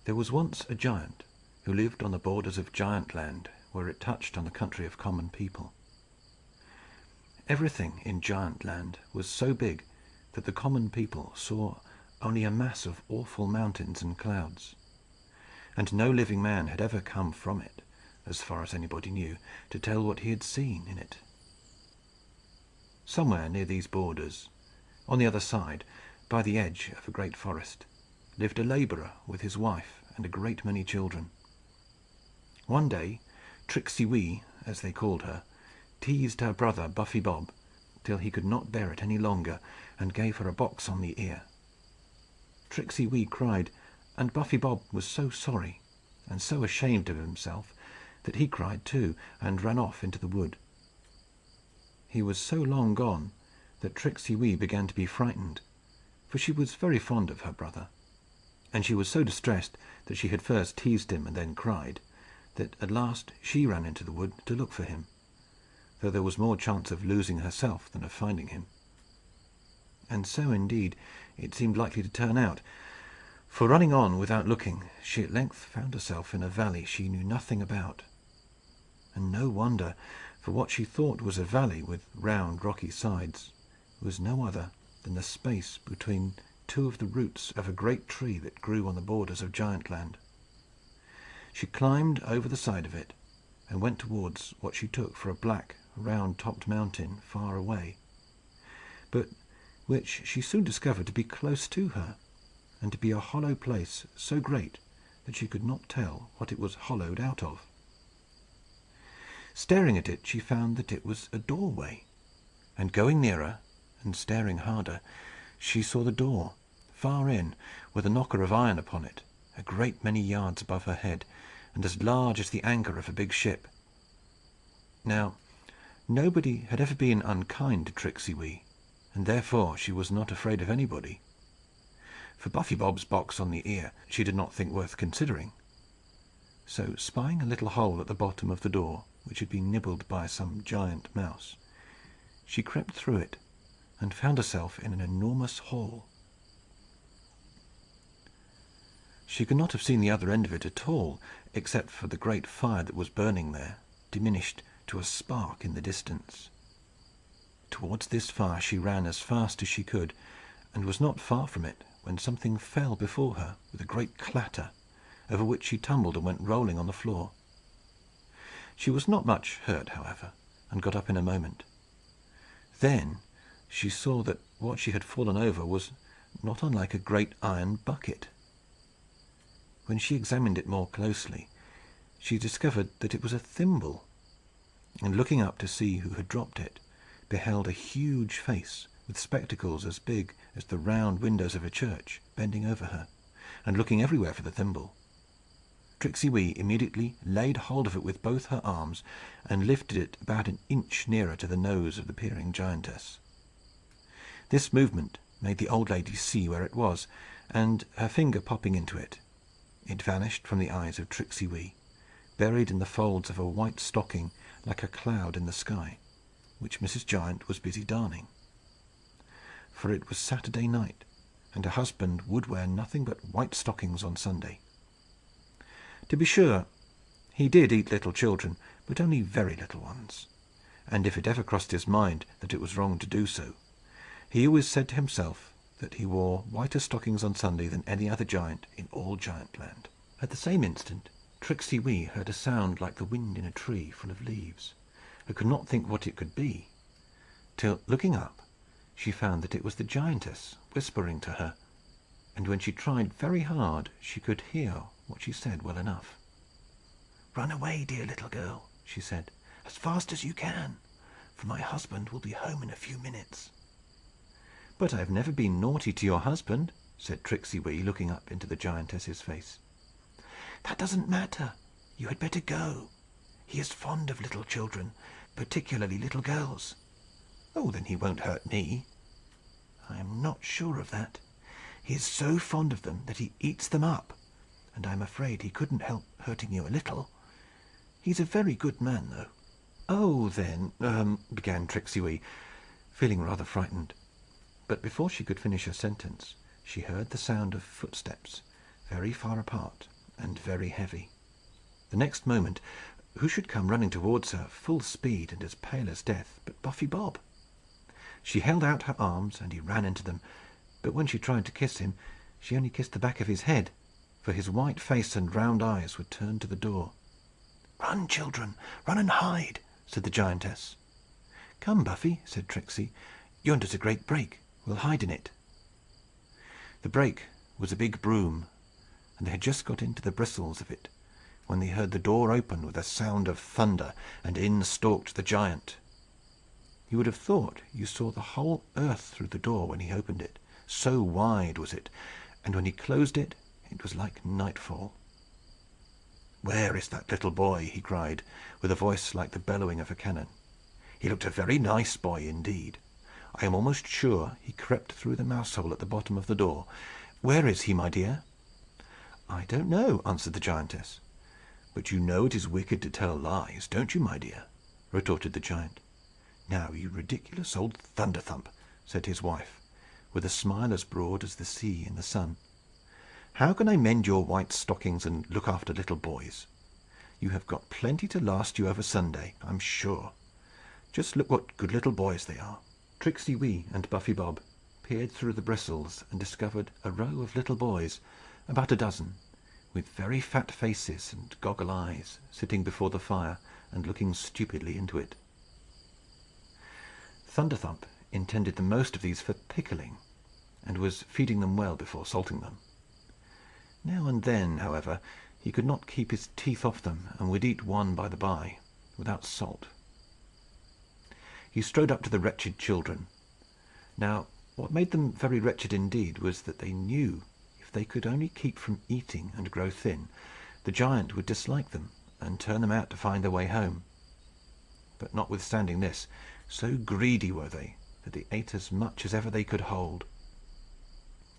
There was once a giant who lived on the borders of Giantland, where it touched on the country of common people. Everything in Giantland was so big that the common people saw only a mass of awful mountains and clouds, and no living man had ever come from it, as far as anybody knew, to tell what he had seen in it. Somewhere near these borders, on the other side, by the edge of a great forest, lived a labourer with his wife and a great many children. One day, Tricksey Wee, as they called her, teased her brother Buffy Bob till he could not bear it any longer, and gave her a box on the ear. Tricksey Wee cried, and Buffy Bob was so sorry and so ashamed of himself that he cried too, and ran off into the wood. He was so long gone that Tricksey Wee began to be frightened, for she was very fond of her brother, and she was so distressed that she had first teased him and then cried, that at last she ran into the wood to look for him, though there was more chance of losing herself than of finding him. And so indeed it seemed likely to turn out, for running on without looking, she at length found herself in a valley she knew nothing about. And no wonder, for what she thought was a valley with round rocky sides was no other than the space between two of the roots of a great tree that grew on the borders of Giantland. She climbed over the side of it, and went towards what she took for a black, round-topped mountain far away, but which she soon discovered to be close to her, and to be a hollow place so great that she could not tell what it was hollowed out of. Staring at it, she found that it was a doorway, and going nearer and staring harder, she saw the door far in, with a knocker of iron upon it, a great many yards above her head, and as large as the anchor of a big ship. Now, nobody had ever been unkind to Tricksey Wee, and therefore she was not afraid of anybody. For Buffy Bob's box on the ear she did not think worth considering. So, spying a little hole at the bottom of the door, which had been nibbled by some giant mouse, she crept through it, and found herself in an enormous hall. She could not have seen the other end of it at all, except for the great fire that was burning there, diminished to a spark in the distance. Towards this fire she ran as fast as she could, and was not far from it when something fell before her with a great clatter, over which she tumbled and went rolling on the floor. She was not much hurt, however, and got up in a moment. Then she saw that what she had fallen over was not unlike a great iron bucket. When she examined it more closely, she discovered that it was a thimble, and looking up to see who had dropped it, beheld a huge face with spectacles as big as the round windows of a church bending over her, and looking everywhere for the thimble. Tricksey Wee immediately laid hold of it with both her arms, and lifted it about an inch nearer to the nose of the peering giantess. This movement made the old lady see where it was, and, her finger popping into it, it vanished from the eyes of Tricksey Wee, buried in the folds of a white stocking like a cloud in the sky, which Mrs. Giant was busy darning. For it was Saturday night, and her husband would wear nothing but white stockings on Sunday. To be sure, he did eat little children, but only very little ones, and if it ever crossed his mind that it was wrong to do so, he always said to himself that he wore whiter stockings on Sunday than any other giant in all Giantland. At the same instant, Tricksey Wee heard a sound like the wind in a tree full of leaves, and could not think what it could be, till, looking up, she found that it was the giantess whispering to her, and when she tried very hard, she could hear what she said well enough. "Run away, dear little girl," she said, "as fast as you can, for my husband will be home in a few minutes." "But I have never been naughty to your husband," said Tricksey Wee, looking up into the giantess's face. "That doesn't matter. You had better go. He is fond of little children, particularly little girls." "Oh, then he won't hurt me." "I am not sure of that. He is so fond of them that he eats them up, and I am afraid he couldn't help hurting you a little. He's a very good man, though." "Oh, then," began Tricksey Wee, feeling rather frightened. But before she could finish her sentence, she heard the sound of footsteps very far apart, and very heavy. The next moment, who should come running towards her, full speed and as pale as death, but Buffy Bob. She held out her arms, and he ran into them, but when she tried to kiss him, she only kissed the back of his head, for his white face and round eyes were turned to the door. "Run, children, run and hide," said the giantess. "Come, Buffy," said Tricksey. "Yonder's a great brake. We'll hide in it." The brake was a big broom, and they had just got into the bristles of it when they heard the door open with a sound of thunder, and in stalked the giant. You would have thought you saw the whole earth through the door when he opened it, so wide was it, and when he closed it, it was like nightfall. "Where is that little boy?" he cried, with a voice like the bellowing of a cannon. "He looked a very nice boy indeed. I am almost sure he crept through the mouse hole at the bottom of the door. Where is he, my dear?" "I don't know," answered the giantess. "But you know it is wicked to tell lies, don't you, my dear?" retorted the giant. "Now, you ridiculous old Thump," said his wife, with a smile as broad as the sea in the sun. "How can I mend your white stockings and look after little boys? You have got plenty to last you over Sunday, I'm sure. Just look what good little boys they are." Tricksey Wee and Buffy Bob peered through the bristles and discovered a row of little boys, about a dozen, with very fat faces and goggle eyes, sitting before the fire and looking stupidly into it. Thump intended the most of these for pickling, and was feeding them well before salting them. Now and then, however, he could not keep his teeth off them, and would eat one by the by, without salt. He strode up to the wretched children. Now, what made them very wretched indeed was that they knew if they could only keep from eating and grow thin, the giant would dislike them and turn them out to find their way home. But notwithstanding this, so greedy were they that they ate as much as ever they could hold.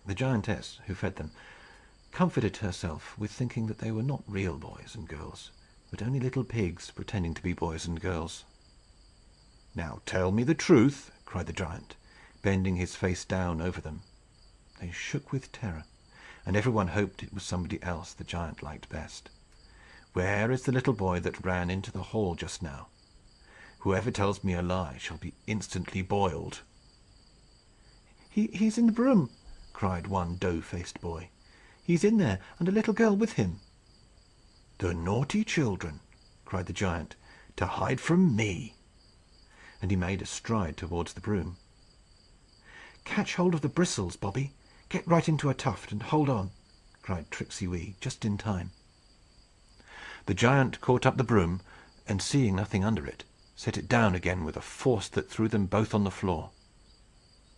The giantess, who fed them, comforted herself with thinking that they were not real boys and girls, but only little pigs pretending to be boys and girls. "Now tell me the truth," cried the giant, bending his face down over them. They shook with terror, and everyone hoped it was somebody else the giant liked best. "Where is the little boy that ran into the hall just now? Whoever tells me a lie shall be instantly boiled." He's in the broom," cried one dough-faced boy. "He's in there, and a little girl with him." "The naughty children!" cried the giant. "To hide from me!" And he made a stride towards the broom. "Catch hold of the bristles, Bobby. Get right into a tuft and hold on," cried Tricksey Wee, just in time. The giant caught up the broom, and seeing nothing under it, set it down again with a force that threw them both on the floor.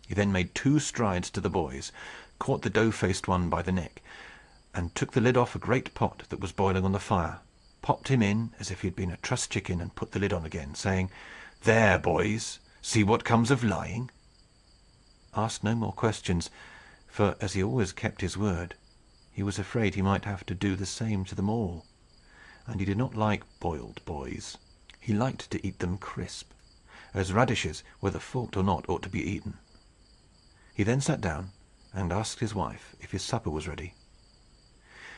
He then made 2 strides to the boys, caught the dough-faced one by the neck, and took the lid off a great pot that was boiling on the fire, popped him in as if he had been a truss chicken, and put the lid on again, saying, "There, boys, see what comes of lying." Asked no more questions, for, as he always kept his word, he was afraid he might have to do the same to them all, and he did not like boiled boys. He liked to eat them crisp, as radishes, whether forked or not, ought to be eaten. He then sat down and asked his wife if his supper was ready.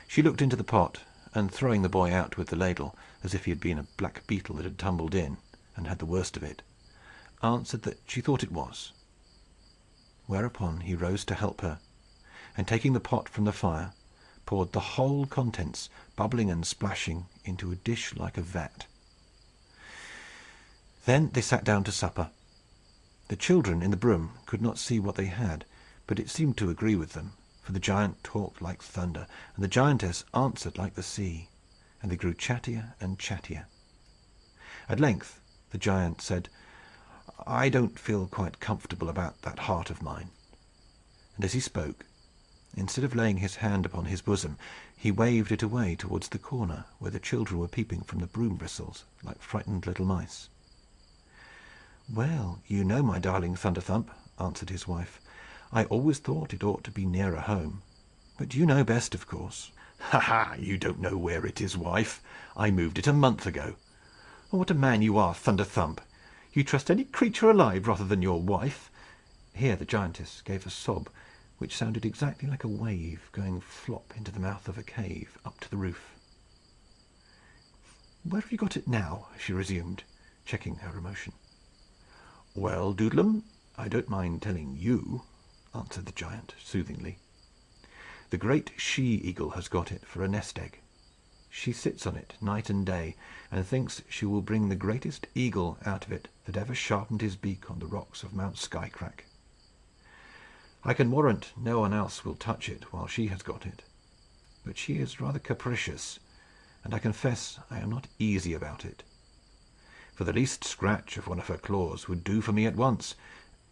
She looked into the pot, and throwing the boy out with the ladle, as if he had been a black beetle that had tumbled in and had the worst of it, answered that she thought it was. Whereupon he rose to help her, and taking the pot from the fire, poured the whole contents, bubbling and splashing, into a dish like a vat. Then they sat down to supper. The children in the broom could not see what they had, but it seemed to agree with them, for the giant talked like thunder, and the giantess answered like the sea, and they grew chattier and chattier. At length the giant said, "I don't feel quite comfortable about that heart of mine." And as he spoke, instead of laying his hand upon his bosom, he waved it away towards the corner where the children were peeping from the broom bristles like frightened little mice. "Well, you know, my darling Thump," answered his wife, "I always thought it ought to be nearer home. But you know best, of course." "Ha, ha! You don't know where it is, wife. I moved it a month ago." "Oh, what a man you are, Thump! You trust any creature alive rather than your wife." Here the giantess gave a sob which sounded exactly like a wave going flop into the mouth of a cave up to the roof. "Where have you got it now?" she resumed, checking her emotion. "Well, Doodlem, I don't mind telling you," answered the giant soothingly. "The great she-eagle has got it for a nest-egg. She sits on it night and day, and thinks she will bring the greatest eagle out of it that ever sharpened his beak on the rocks of Mount Skycrack. I can warrant no one else will touch it while she has got it. But she is rather capricious, and I confess I am not easy about it. For the least scratch of one of her claws would do for me at once,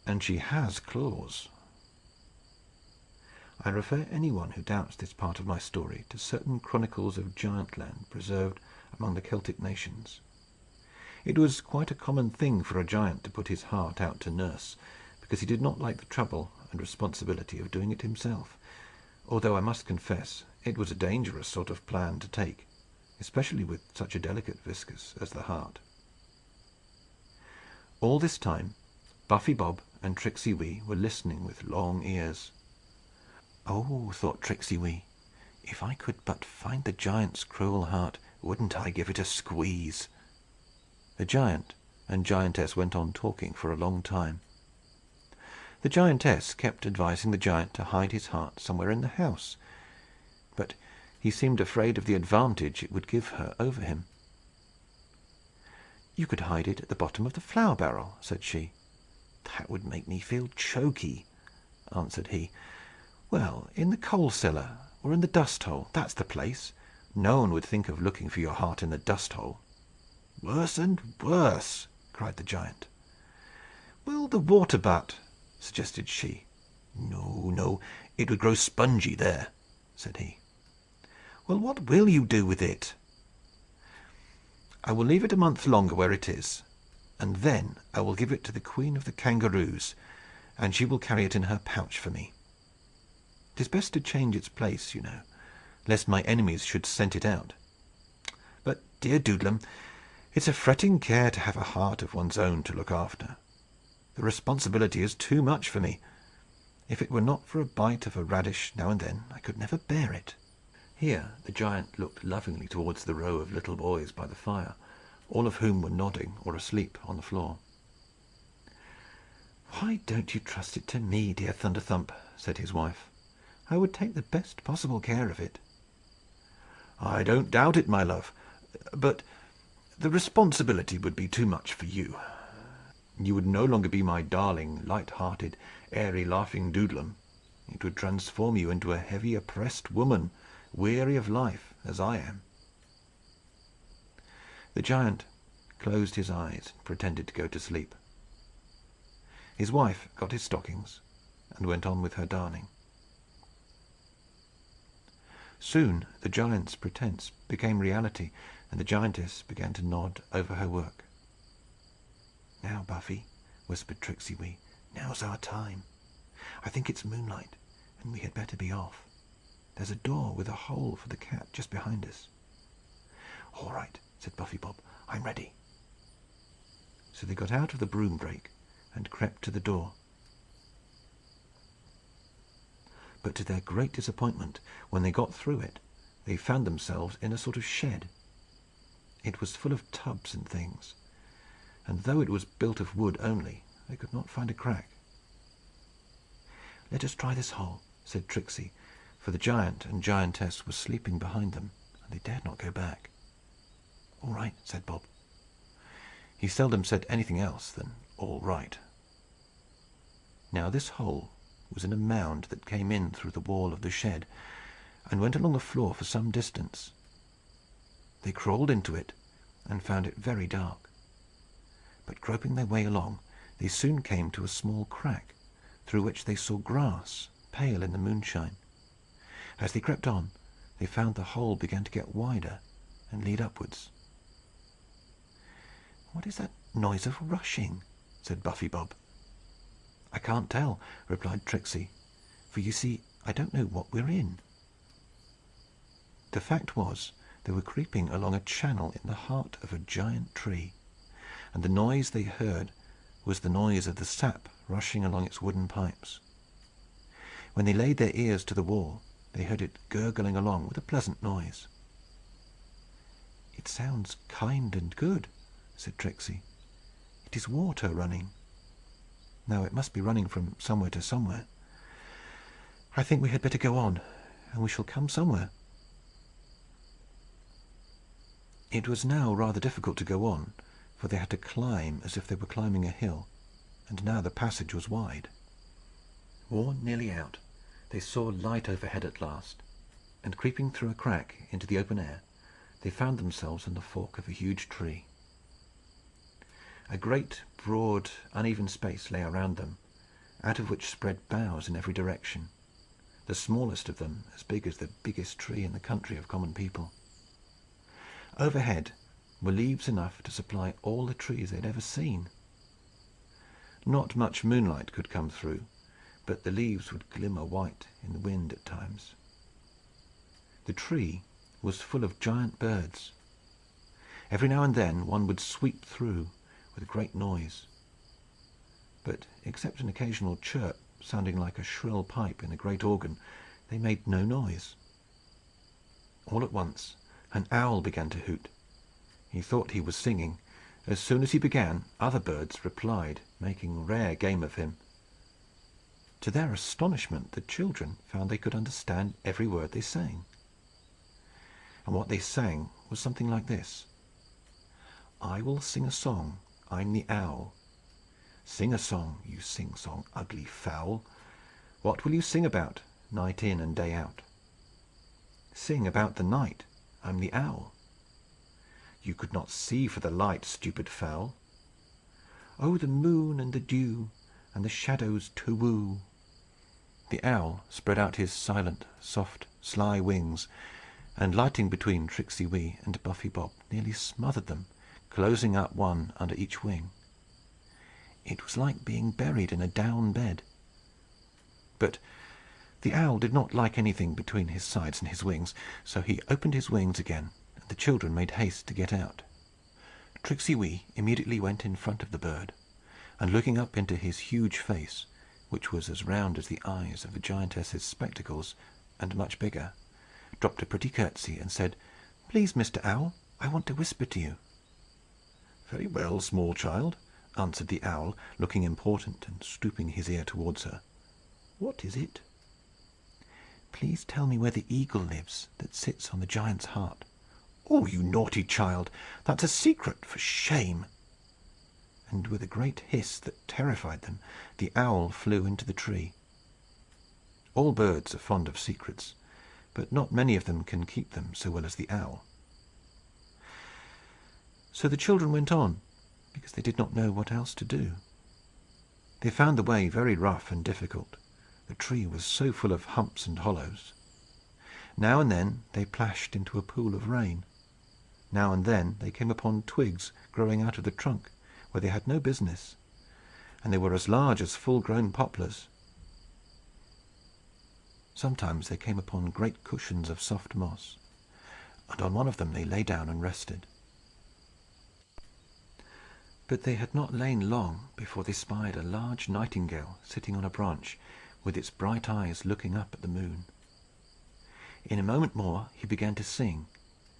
and she has claws." I refer anyone who doubts this part of my story to certain chronicles of Giantland preserved among the Celtic nations. It was quite a common thing for a giant to put his heart out to nurse, because he did not like the trouble and responsibility of doing it himself, although I must confess it was a dangerous sort of plan to take, especially with such a delicate viscus as the heart. All this time Buffy Bob and Tricksey Wee were listening with long ears. "Oh," thought Tricksey Wee, "if I could but find the giant's cruel heart, wouldn't I give it a squeeze!" The giant and giantess went on talking for a long time. The giantess kept advising the giant to hide his heart somewhere in the house, but he seemed afraid of the advantage it would give her over him. "You could hide it at the bottom of the flour barrel," said she. "That would make me feel choky," answered he. "Well, in the coal cellar, or in the dust hole, that's the place. No one would think of looking for your heart in the dust hole." "Worse and worse!" cried the giant. "Well, the water butt," suggested she. "No, no, it would grow spongy there," said he. "Well, what will you do with it?" "I will leave it a month longer where it is, and then I will give it to the Queen of the Kangaroos, and she will carry it in her pouch for me. It is best to change its place, you know, lest my enemies should scent it out. But, dear Doodlem, it's a fretting care to have a heart of one's own to look after. The responsibility is too much for me. If it were not for a bite of a radish now and then, I could never bear it." Here the giant looked lovingly towards the row of little boys by the fire, all of whom were nodding or asleep on the floor. "Why don't you trust it to me, dear Thunderthump?" said his wife. "I would take the best possible care of it." "I don't doubt it, my love, but the responsibility would be too much for you. You would no longer be my darling, light-hearted, airy, laughing Doodlem. It would transform you into a heavy, oppressed woman, weary of life, as I am." The giant closed his eyes and pretended to go to sleep. His wife got his stockings and went on with her darning. Soon the giant's pretence became reality, and the giantess began to nod over her work. "Now, Buffy," whispered Tricksey Wee, "now's our time. I think it's moonlight, and we had better be off. There's a door with a hole for the cat just behind us." "All right," said Buffy Bob. "I'm ready." So they got out of the broom brake and crept to the door. But to their great disappointment, when they got through it, they found themselves in a sort of shed. It was full of tubs and things, and though it was built of wood only, they could not find a crack. "Let us try this hole," said Tricksey, for the giant and giantess were sleeping behind them, and they dared not go back. "All right," said Bob. He seldom said anything else than "all right." Now this hole was in a mound that came in through the wall of the shed, and went along the floor for some distance. They crawled into it, and found it very dark. But groping their way along, they soon came to a small crack, through which they saw grass, pale in the moonshine. As they crept on, they found the hole began to get wider and lead upwards. "What is that noise of rushing?" said Buffy Bob. "I can't tell," replied Tricksey, "for you see I don't know what we're in." The fact was, they were creeping along a channel in the heart of a giant tree, and the noise they heard was the noise of the sap rushing along its wooden pipes. When they laid their ears to the wall, they heard it gurgling along with a pleasant noise. "It sounds kind and good," said Tricksey. "It is water running. Now it must be running from somewhere to somewhere. I think we had better go on, and we shall come somewhere." It was now rather difficult to go on, for they had to climb as if they were climbing a hill, and now the passage was wide. Worn nearly out, they saw light overhead at last, and creeping through a crack into the open air, they found themselves in the fork of a huge tree. A great, broad, uneven space lay around them, out of which spread boughs in every direction, the smallest of them as big as the biggest tree in the country of common people. Overhead were leaves enough to supply all the trees they had ever seen. Not much moonlight could come through, but the leaves would glimmer white in the wind at times. The tree was full of giant birds. Every now and then one would sweep through with a great noise, but except an occasional chirp sounding like a shrill pipe in a great organ, they made no noise. All at once an owl began to hoot. He thought he was singing. As soon as he began, other birds replied, making rare game of him. To their astonishment, the children found they could understand every word they sang. And what they sang was something like this: "I will sing a song, I'm the owl. Sing a song, you sing-song, ugly fowl. What will you sing about, night in and day out? Sing about the night, I'm the owl. You could not see for the light, stupid fowl. Oh, the moon and the dew, and the shadows to woo." The owl spread out his silent, soft, sly wings, and lighting between Tricksey Wee and Buffy Bob, nearly smothered them, closing up one under each wing. It was like being buried in a down bed. But the owl did not like anything between his sides and his wings, so he opened his wings again, and the children made haste to get out. Tricksey Wee immediately went in front of the bird, and looking up into his huge face, which was as round as the eyes of a giantess's spectacles, and much bigger, dropped a pretty curtsy, and said, "Please, Mr. Owl, I want to whisper to you." "Very well, small child," answered the owl, looking important and stooping his ear towards her. "What is it?" "Please tell me where the eagle lives that sits on the giant's heart." "Oh, you naughty child! That's a secret. For shame!" And with a great hiss that terrified them, the owl flew into the tree. All birds are fond of secrets, but not many of them can keep them so well as the owl. So the children went on, because they did not know what else to do. They found the way very rough and difficult. The tree was so full of humps and hollows. Now and then they plashed into a pool of rain. Now and then they came upon twigs growing out of the trunk, where they had no business, and they were as large as full-grown poplars. Sometimes they came upon great cushions of soft moss, and on one of them they lay down and rested. But they had not lain long before they spied a large nightingale sitting on a branch, with its bright eyes looking up at the moon. In a moment more he began to sing,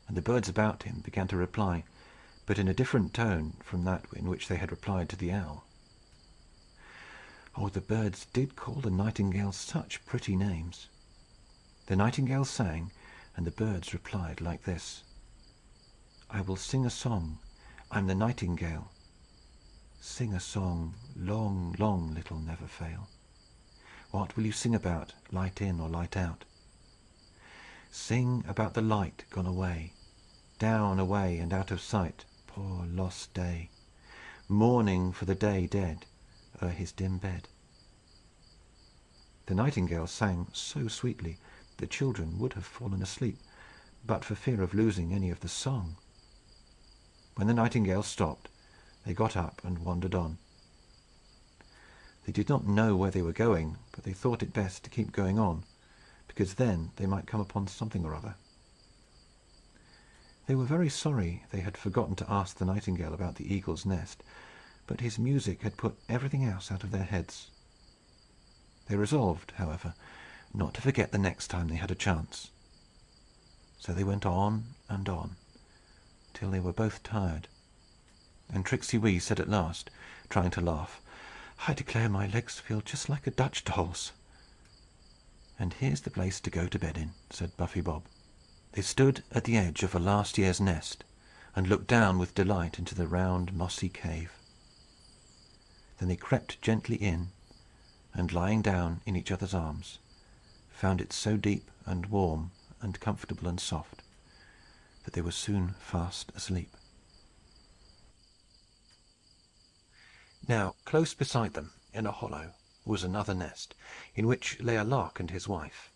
and the birds about him began to reply, but in a different tone from that in which they had replied to the owl. Oh, the birds did call the nightingale such pretty names! The nightingale sang, and the birds replied like this: "I will sing a song, I'm the nightingale. Sing a song, long, long, little never fail. What will you sing about, light in or light out? Sing about the light gone away, down, away, and out of sight, poor lost day, mourning for the day dead o'er his dim bed." The nightingale sang so sweetly the children would have fallen asleep, but for fear of losing any of the song. When the nightingale stopped, they got up and wandered on. They did not know where they were going, but they thought it best to keep going on, because then they might come upon something or other. They were very sorry they had forgotten to ask the nightingale about the eagle's nest, but his music had put everything else out of their heads. They resolved, however, not to forget the next time they had a chance. So they went on and on, till they were both tired, and Tricksey Wee said at last, trying to laugh, "I declare my legs feel just like a Dutch doll's." "And here's the place to go to bed in," said Buffy Bob. They stood at the edge of a last year's nest, and looked down with delight into the round mossy cave. Then they crept gently in, and lying down in each other's arms, found it so deep and warm and comfortable and soft that they were soon fast asleep. Now, close beside them, in a hollow, was another nest, in which lay a lark and his wife.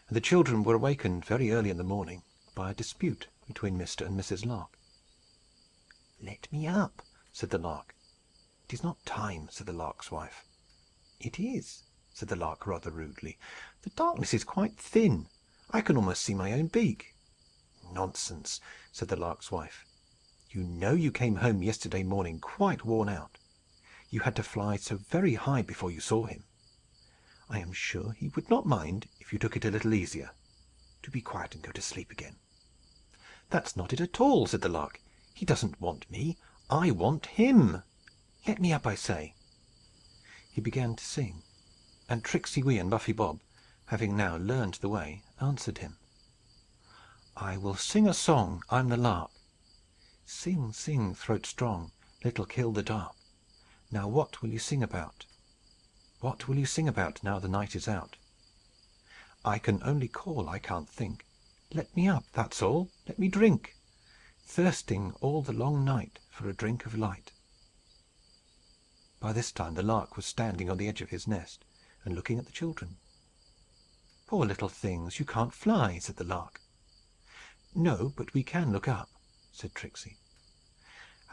And the children were awakened very early in the morning by a dispute between Mr. and Mrs. Lark. "Let me up," said the lark. "It is not time," said the lark's wife. "It is," said the lark rather rudely. "The darkness is quite thin. I can almost see my own beak." "Nonsense," said the lark's wife. "You know you came home yesterday morning quite worn out. You had to fly so very high before you saw him. I am sure he would not mind if you took it a little easier. Do be quiet and go to sleep again." "That's not it at all," said the lark. "He doesn't want me. I want him. Let me up, I say." He began to sing, and Tricksey Wee and Buffy Bob, having now learned the way, answered him. "I will sing a song, I'm the lark. Sing, sing, throat strong, little kill the dark. Now what will you sing about? What will you sing about now the night is out? I can only call, I can't think. Let me up, that's all. Let me drink. Thirsting all the long night for a drink of light." By this time the lark was standing on the edge of his nest, and looking at the children. "Poor little things, you can't fly," said the lark. "No, but we can look up," said Tricksey.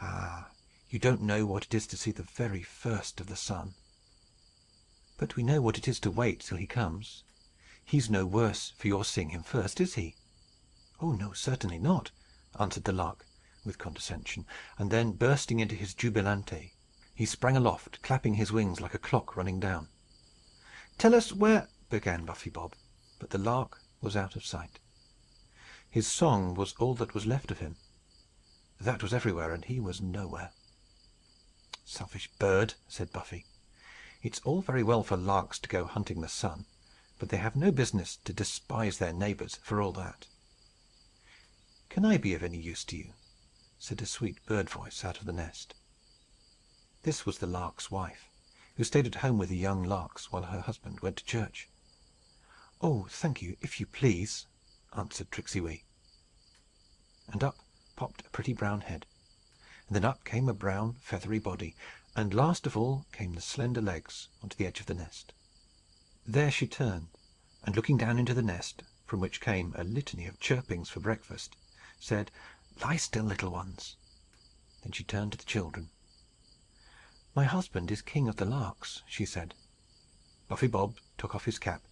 "Ah, you don't know what it is to see the very first of the sun." "But we know what it is to wait till he comes. He's no worse for your seeing him first, is he?" "Oh no, certainly not," answered the lark with condescension; and then, bursting into his jubilate, he sprang aloft, clapping his wings like a clock running down. "Tell us where—" began Buffy Bob, but the lark was out of sight. His song was all that was left of him. That was everywhere, and he was nowhere. "Selfish bird!" said Buffy. "It's all very well for larks to go hunting the sun, but they have no business to despise their neighbours for all that." "Can I be of any use to you?" said a sweet bird voice out of the nest. This was the lark's wife, who stayed at home with the young larks while her husband went to church. "Oh, thank you, if you please," answered Tricksey Wee. And up popped a pretty brown head, and then up came a brown feathery body, and last of all came the slender legs on to the edge of the nest. There she turned, and looking down into the nest, from which came a litany of chirpings for breakfast, said, "Lie still, little ones." Then she turned to the children. "My husband is king of the larks," she said. Buffy Bob took off his cap,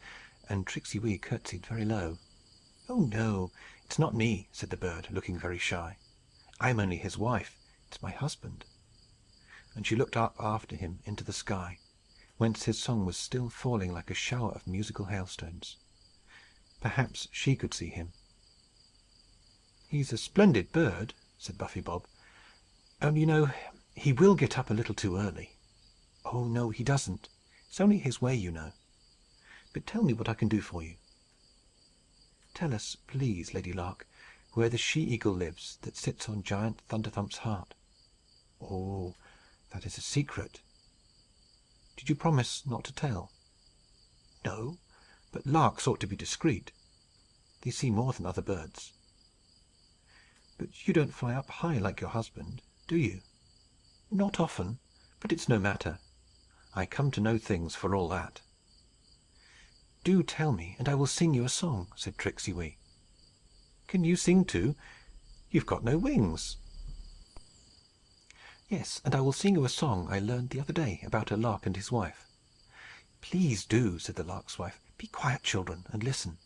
and Tricksey Wee curtsied very low. "Oh no, it's not me," said the bird, looking very shy. "I'm only his wife. It's my husband." And she looked up after him into the sky, whence his song was still falling like a shower of musical hailstones. Perhaps she could see him. "He's a splendid bird," said Buffy Bob. "Only, you know, he will get up a little too early." "Oh no, he doesn't. It's only his way, you know. But tell me what I can do for you." "Tell us, please, Lady Lark, where the she-eagle lives that sits on giant Thunderthump's heart." "Oh, that is a secret." "Did you promise not to tell?" "No, but larks ought to be discreet. They see more than other birds." "But you don't fly up high like your husband, do you?" "Not often, but it's no matter. I come to know things for all that." "Do tell me, and I will sing you a song," said Tricksey Wee. "Can you sing too? You've got no wings." "Yes, and I will sing you a song I learned the other day about a lark and his wife." "Please do," said the lark's wife. "Be quiet, children, and listen."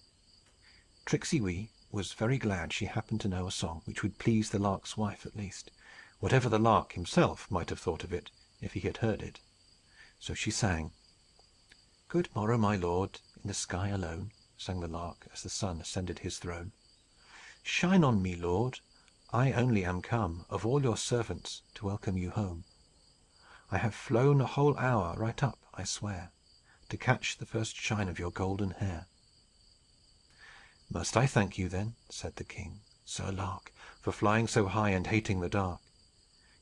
Tricksey Wee was very glad she happened to know a song which would please the lark's wife at least, whatever the lark himself might have thought of it if he had heard it. So she sang: "Good morrow, my lord, in the sky alone?" sang the lark, as the sun ascended his throne. "Shine on me, Lord! I only am come, of all your servants, to welcome you home. I have flown a whole hour right up, I swear, to catch the first shine of your golden hair." "Must I thank you, then," said the king, "Sir Lark, for flying so high and hating the dark?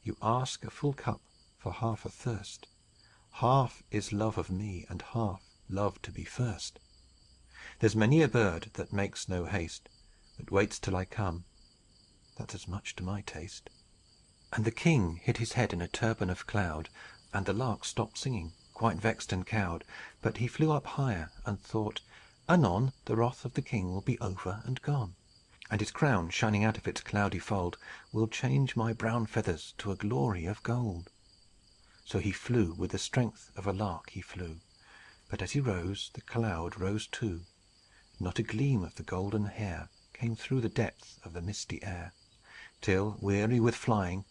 You ask a full cup for half a thirst. Half is love of me, and half love to be first. There's many a bird that makes no haste, but waits till I come. That's as much to my taste." And the king hid his head in a turban of cloud, and the lark stopped singing, quite vexed and cowed. But he flew up higher, and thought, "Anon the wrath of the king will be over and gone, and his crown, shining out of its cloudy fold, will change my brown feathers to a glory of gold." So he flew with the strength of a lark, he flew. But as he rose, the cloud rose too. Not a gleam of the golden hair came through the depth of the misty air, till, weary with flying,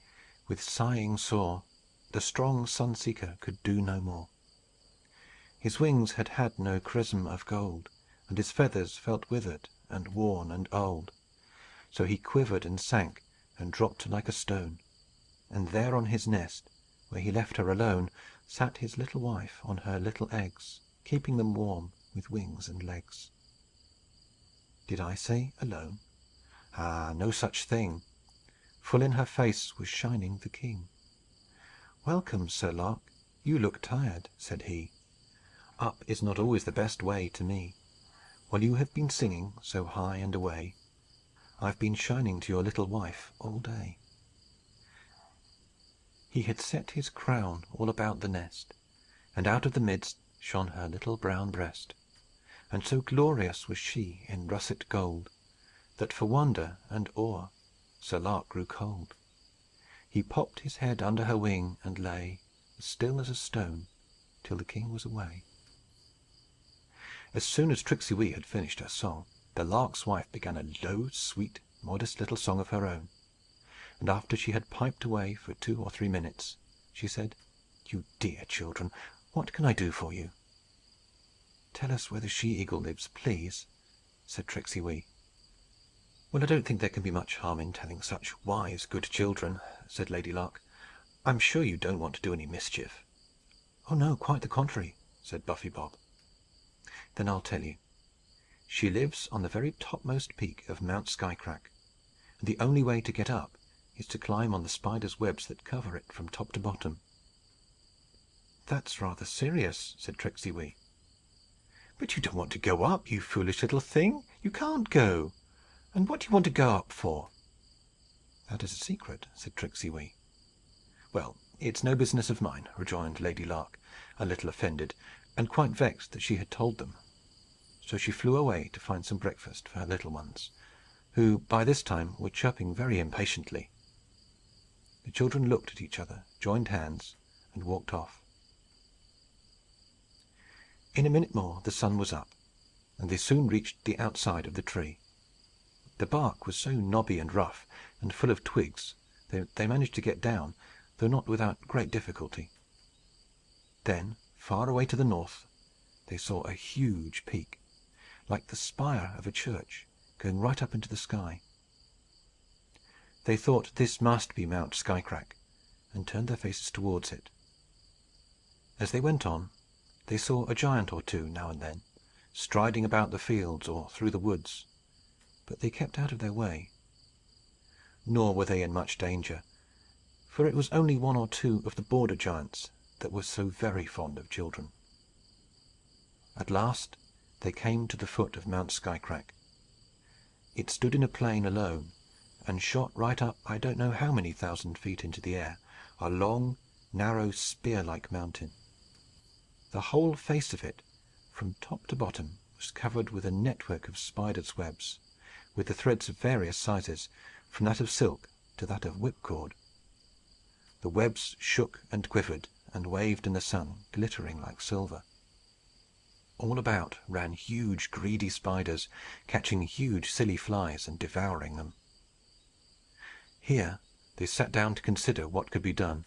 with sighing sore, the strong sun-seeker could do no more. His wings had had no chrism of gold, and his feathers felt withered and worn and old. So he quivered and sank and dropped like a stone. And there on his nest, where he left her alone, sat his little wife on her little eggs, keeping them warm with wings and legs. Did I say alone? Ah, no such thing. Full in her face was shining the king. "Welcome, Sir Lark, you look tired," said he. "Up is not always the best way to me. While you have been singing so high and away, I've been shining to your little wife all day." He had set his crown all about the nest, and out of the midst shone her little brown breast. And so glorious was she in russet gold, that for wonder and awe Sir Lark grew cold. He popped his head under her wing, and lay as still as a stone till the king was away. As soon as Tricksey Wee had finished her song, the lark's wife began a low, sweet, modest little song of her own. And after she had piped away for 2 or 3 minutes, she said, "You dear children, what can I do for you?" "Tell us where the she-eagle lives, please," said Tricksey Wee. "Well, I don't think there can be much harm in telling such wise, good children," said Lady Lark. "I'm sure you don't want to do any mischief." "Oh no, quite the contrary," said Buffy Bob. "Then I'll tell you. She lives on the very topmost peak of Mount Skycrack, and the only way to get up is to climb on the spiders' webs that cover it from top to bottom." "That's rather serious," said Tricksey Wee. "But you don't want to go up, you foolish little thing. You can't go. And what do you want to go up for?" "That is a secret," said Tricksey Wee. "Well, it's no business of mine," rejoined Lady Lark, a little offended, and quite vexed that she had told them. So she flew away to find some breakfast for her little ones, who by this time were chirping very impatiently. The children looked at each other, joined hands, and walked off. In a minute more the sun was up, and they soon reached the outside of the tree. The bark was so knobby and rough, and full of twigs, that they managed to get down, though not without great difficulty. Then, far away to the north, they saw a huge peak, like the spire of a church, going right up into the sky. They thought this must be Mount Skycrack, and turned their faces towards it. As they went on, they saw a giant or two now and then, striding about the fields or through the woods, but they kept out of their way. Nor were they in much danger, for it was only 1 or 2 of the border giants that were so very fond of children. At last they came to the foot of Mount Skycrack. It stood in a plain alone, and shot right up I don't know how many thousand feet into the air, a long, narrow, spear-like mountain. The whole face of it, from top to bottom, was covered with a network of spiders' webs, with the threads of various sizes, from that of silk to that of whipcord. The webs shook and quivered and waved in the sun, glittering like silver. All about ran huge greedy spiders, catching huge silly flies and devouring them. Here they sat down to consider what could be done.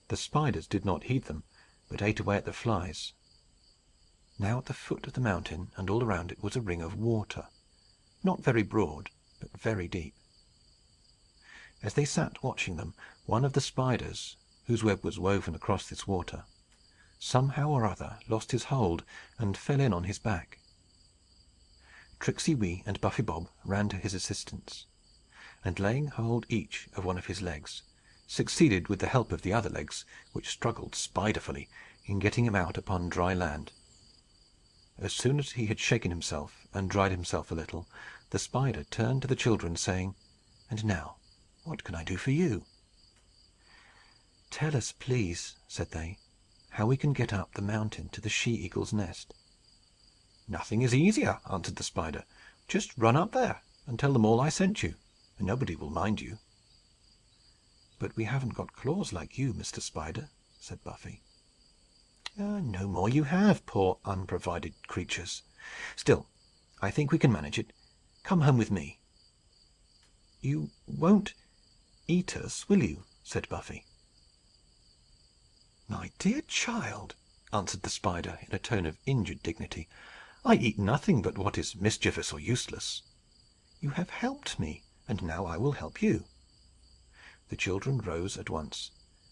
The spiders did not heed them, but ate away at the flies. Now at the foot of the mountain, and all around it, was a ring of water, not very broad, but very deep. As they sat watching them, one of the spiders, whose web was woven across this water, somehow or other lost his hold, and fell in on his back. Tricksey Wee and Buffy Bob ran to his assistance, and laying hold each of one of his legs, succeeded, with the help of the other legs, which struggled spiderfully, in getting him out upon dry land. As soon as he had shaken himself and dried himself a little, the spider turned to the children, saying, "And now, what can I do for you?" "Tell us, please," said they, "how we can get up the mountain to the she-eagle's nest." "Nothing is easier," answered the spider. "Just run up there, and tell them all I sent you, and nobody will mind you." "But we haven't got claws like you, Mr. Spider," said Buffy. "No more you have, poor unprovided creatures. Still, I think we can manage it. Come home with me." "You won't eat us, will you?" said Buffy. "My dear child," answered the spider, in a tone of injured dignity, "I eat nothing but what is mischievous or useless. You have helped me, and now I will help you." The children rose at once,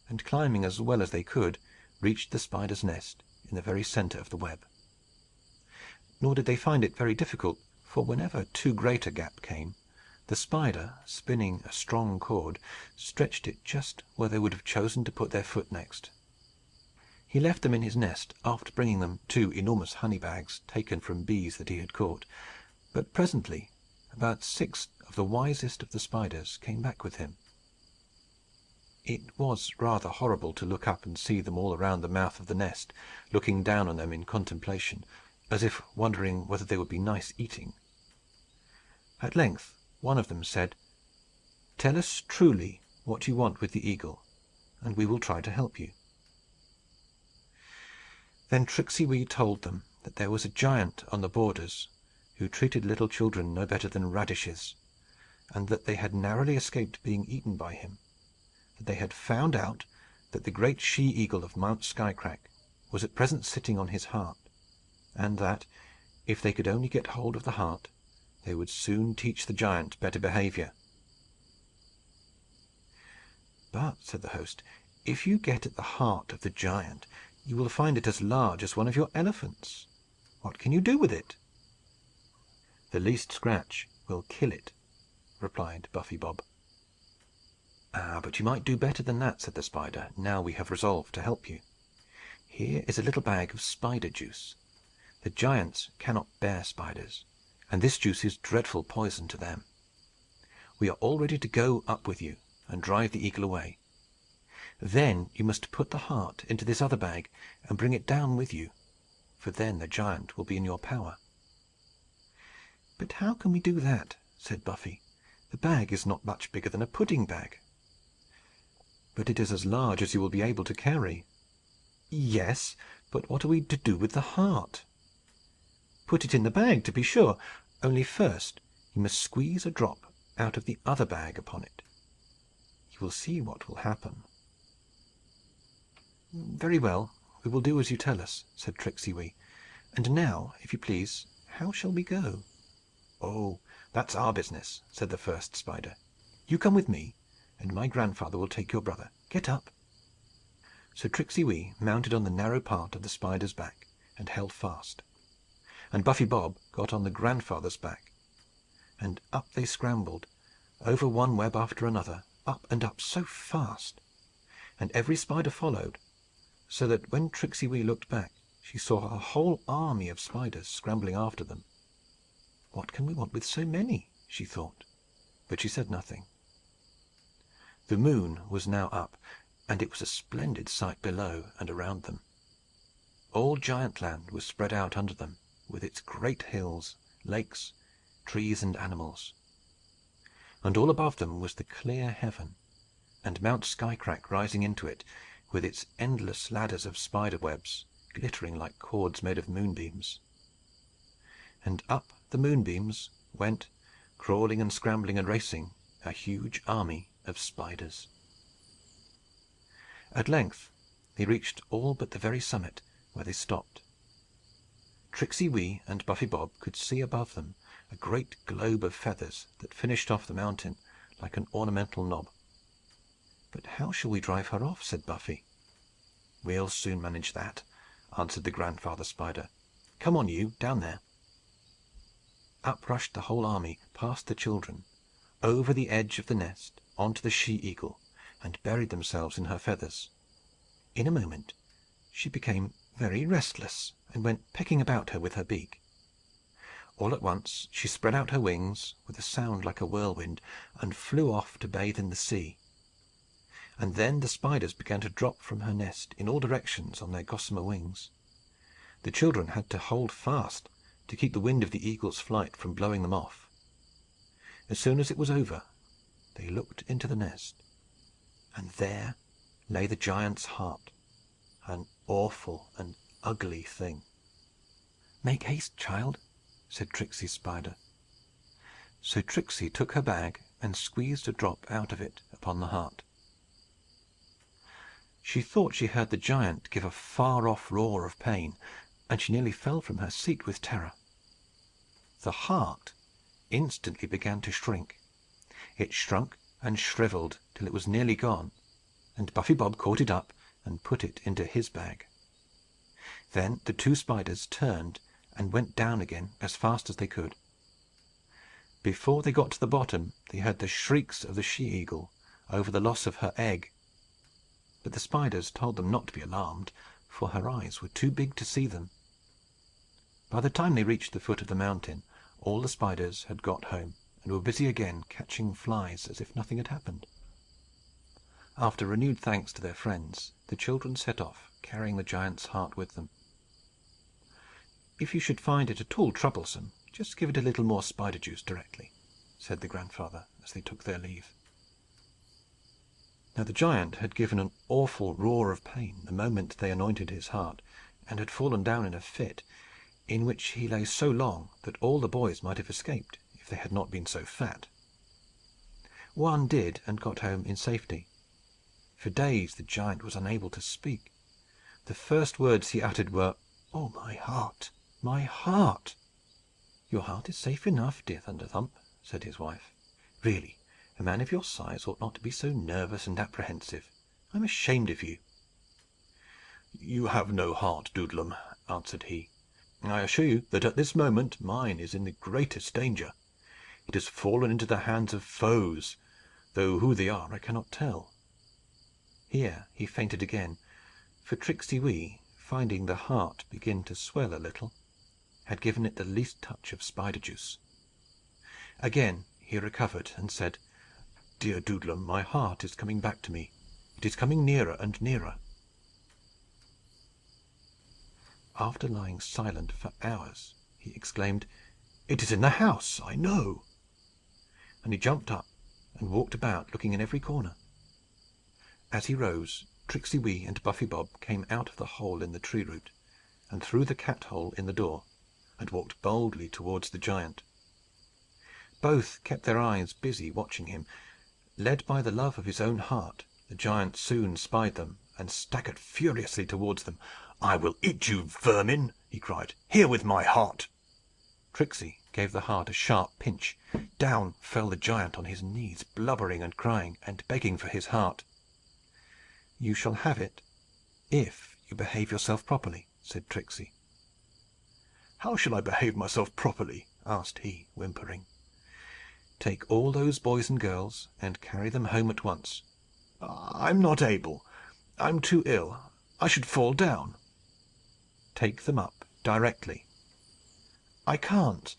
and, climbing as well as they could, reached the spider's nest in the very centre of the web. Nor did they find it very difficult, for whenever too great a gap came, the spider, spinning a strong cord, stretched it just where they would have chosen to put their foot next. He left them in his nest, after bringing them 2 enormous honey bags taken from bees that he had caught; but presently about 6 of the wisest of the spiders came back with him. It was rather horrible to look up and see them all around the mouth of the nest, looking down on them in contemplation, as if wondering whether they would be nice eating. At length one of them said, "Tell us truly what you want with the eagle, and we will try to help you." Then Tricksey Wee told them that there was a giant on the borders who treated little children no better than radishes, and that they had narrowly escaped being eaten by him; that they had found out that the great she-eagle of Mount Skycrack was at present sitting on his heart, and that, if they could only get hold of the heart, they would soon teach the giant better behavior. "But," said the host, "if you get at the heart of the giant, you will find it as large as one of your elephants. What can you do with it?" "The least scratch will kill it," replied Buffy Bob. "Ah, but you might do better than that," said the spider, "now we have resolved to help you. Here is a little bag of spider juice. The giants cannot bear spiders, and this juice is dreadful poison to them. We are all ready to go up with you, and drive the eagle away. Then you must put the heart into this other bag, and bring it down with you, for then the giant will be in your power." "But how can we do that?" said Buffy. "The bag is not much bigger than a pudding bag." "But it is as large as you will be able to carry." "Yes, but what are we to do with the heart?" "Put it in the bag, to be sure. Only first you must squeeze a drop out of the other bag upon it. You will see what will happen." "Very well, we will do as you tell us," said Tricksey Wee. "And now, if you please, how shall we go?" "Oh, that's our business," said the first spider. "You come with me, and my grandfather will take your brother. Get up." So Tricksey Wee mounted on the narrow part of the spider's back, and held fast; and Buffy Bob got on the grandfather's back; and up they scrambled, over one web after another, up and up so fast; and every spider followed, so that when Tricksey Wee looked back, she saw a whole army of spiders scrambling after them. "What can we want with so many?" she thought; but she said nothing. The moon was now up, and it was a splendid sight below and around them. All Giantland was spread out under them, with its great hills, lakes, trees, and animals. And all above them was the clear heaven, and Mount Skycrack rising into it, with its endless ladders of spider webs, glittering like cords made of moonbeams. And up the moonbeams went, crawling and scrambling and racing, a huge army of spiders. At length they reached all but the very summit, where they stopped. Tricksey Wee and Buffy Bob could see above them a great globe of feathers that finished off the mountain like an ornamental knob. "But how shall we drive her off?" said Buffy. "We'll soon manage that," answered the grandfather spider. "Come on, you, down there." Up rushed the whole army, past the children, over the edge of the nest, on to the she-eagle, and buried themselves in her feathers. In a moment she became very restless, and went pecking about her with her beak. All at once she spread out her wings, with a sound like a whirlwind, and flew off to bathe in the sea. And then the spiders began to drop from her nest in all directions on their gossamer wings. The children had to hold fast to keep the wind of the eagle's flight from blowing them off. As soon as it was over, they looked into the nest, and there lay the giant's heart, an awful and ugly thing. "Make haste, child," said Tricksey's spider. So Tricksey took her bag and squeezed a drop out of it upon the heart. She thought she heard the giant give a far-off roar of pain, and she nearly fell from her seat with terror. The heart instantly began to shrink. It shrunk and shriveled till it was nearly gone, and Buffy Bob caught it up and put it into his bag. Then the two spiders turned and went down again as fast as they could. Before they got to the bottom, they heard the shrieks of the she-eagle over the loss of her egg. But the spiders told them not to be alarmed, for her eyes were too big to see them. By the time they reached the foot of the mountain, all the spiders had got home, and were busy again catching flies as if nothing had happened. After renewed thanks to their friends, the children set off, carrying the giant's heart with them. "If you should find it at all troublesome, just give it a little more spider juice directly," said the grandfather, as they took their leave. Now the giant had given an awful roar of pain the moment they anointed his heart, and had fallen down in a fit, in which he lay so long that all the boys might have escaped if they had not been so fat. One did, and got home in safety. For days the giant was unable to speak. The first words he uttered were, "Oh, my heart, my heart!" "Your heart is safe enough, dear Thump," said his wife. "Really, a man of your size ought not to be so nervous and apprehensive. I'm ashamed of you." "You have no heart, Doodlem," answered he. "I assure you that at this moment mine is in the greatest danger. It has fallen into the hands of foes, though who they are I cannot tell." Here he fainted again, for Tricksey Wee, finding the heart begin to swell a little, had given it the least touch of spider juice. Again he recovered, and said, "Dear Doodlem, my heart is coming back to me. It is coming nearer and nearer." After lying silent for hours, he exclaimed, "It is in the house, I know!" And he jumped up and walked about, looking in every corner. As he rose, Tricksey Wee and Buffy Bob came out of the hole in the tree root, and through the cat-hole in the door, and walked boldly towards the giant. Both kept their eyes busy watching him. Led by the love of his own heart, the giant soon spied them, and staggered furiously towards them. "I will eat you, vermin!" he cried. "Here with my heart!" Tricksey gave the heart a sharp pinch. Down fell the giant on his knees, blubbering and crying, and begging for his heart. "You shall have it, if you behave yourself properly," said Tricksey. "How shall I behave myself properly?" asked he, whimpering. "Take all those boys and girls, and carry them home at once." "I'm not able. I'm too ill. I should fall down." "Take them up directly." "I can't,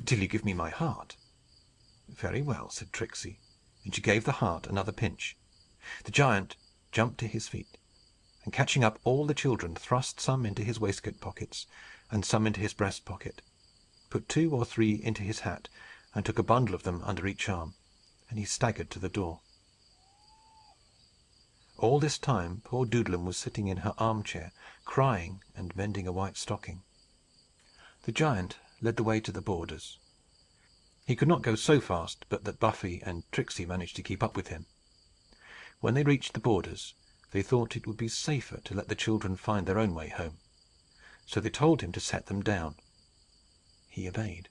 till you give me my heart." "Very well," said Tricksey, and she gave the heart another pinch. The giant jumped to his feet, and catching up all the children, thrust some into his waistcoat pockets, and some into his breast pocket, put 2 or 3 into his hat, and took a bundle of them under each arm, and he staggered to the door. All this time poor Doodlem was sitting in her armchair, crying and mending a white stocking. The giant led the way to the borders. He could not go so fast but that Buffy and Tricksey managed to keep up with him. When they reached the borders, they thought it would be safer to let the children find their own way home. so they told him to set them down. He obeyed.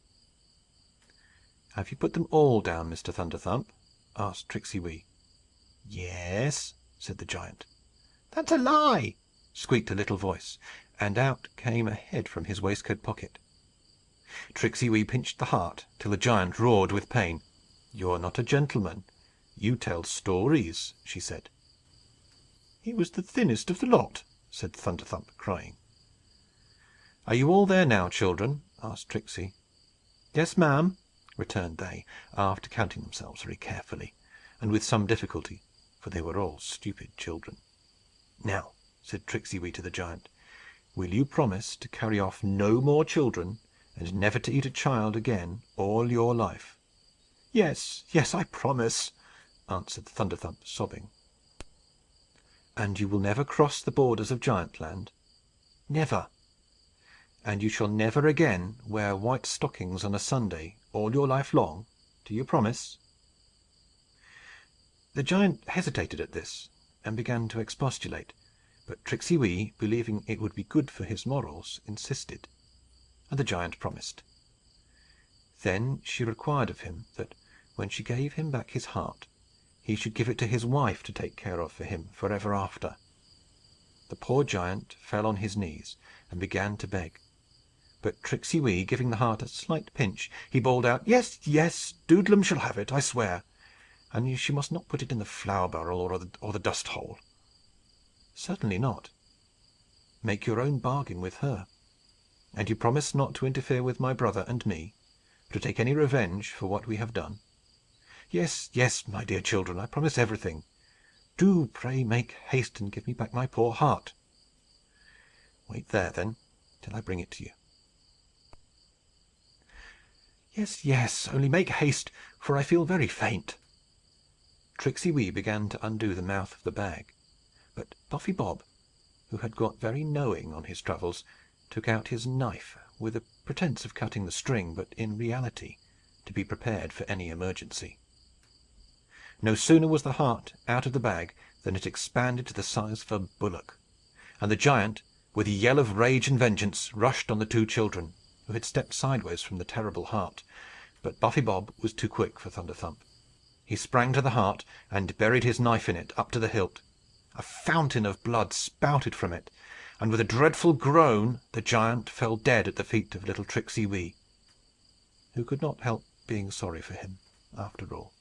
"Have you put them all down, Mr. Thunderthump?" asked Tricksey Wee. "Yes," said the giant. "That's a lie!" squeaked a little voice, and out came a head from his waistcoat pocket. Tricksey Wee pinched the heart till the giant roared with pain. "You're not a gentleman. You tell stories," she said. "He was the thinnest of the lot," said Thunderthump, crying. "Are you all there now, children?" asked Tricksey. "Yes, ma'am," returned they, after counting themselves very carefully, and with some difficulty, for they were all stupid children. "Now," said Tricksey Wee to the giant, "will you promise to carry off no more children, and never to eat a child again all your life?" "Yes, yes, I promise," answered Thunderthump, sobbing. "And you will never cross the borders of Giantland?" "Never." "And you shall never again wear white stockings on a Sunday all your life long? Do you promise?" The giant hesitated at this, and began to expostulate; but Tricksey Wee, believing it would be good for his morals, insisted, and the giant promised. Then she required of him that, when she gave him back his heart, he should give it to his wife to take care of for him forever after. The poor giant fell on his knees and began to beg; but Tricksey Wee giving the heart a slight pinch, he bawled out, "Yes, yes, Doodlem shall have it, I swear. And she must not put it in the flour barrel or the dust hole." "Certainly not." "Make your own bargain with her. And you promise not to interfere with my brother and me, or to take any revenge for what we have done?" "Yes, yes, my dear children, I promise everything. Do pray make haste and give me back my poor heart." "Wait there, then, till I bring it to you." "Yes, yes, only make haste, for I feel very faint." Tricksey Wee began to undo the mouth of the bag; but Buffy Bob, who had got very knowing on his travels, took out his knife, with a pretence of cutting the string, but in reality to be prepared for any emergency. No sooner was the heart out of the bag than it expanded to the size of a bullock, and the giant, with a yell of rage and vengeance, rushed on the two children, who had stepped sideways from the terrible heart. But Buffy Bob was too quick for Thunderthump. He sprang to the heart and buried his knife in it up to the hilt. A fountain of blood spouted from it, and with a dreadful groan the giant fell dead at the feet of little Tricksey Wee, who could not help being sorry for him after all.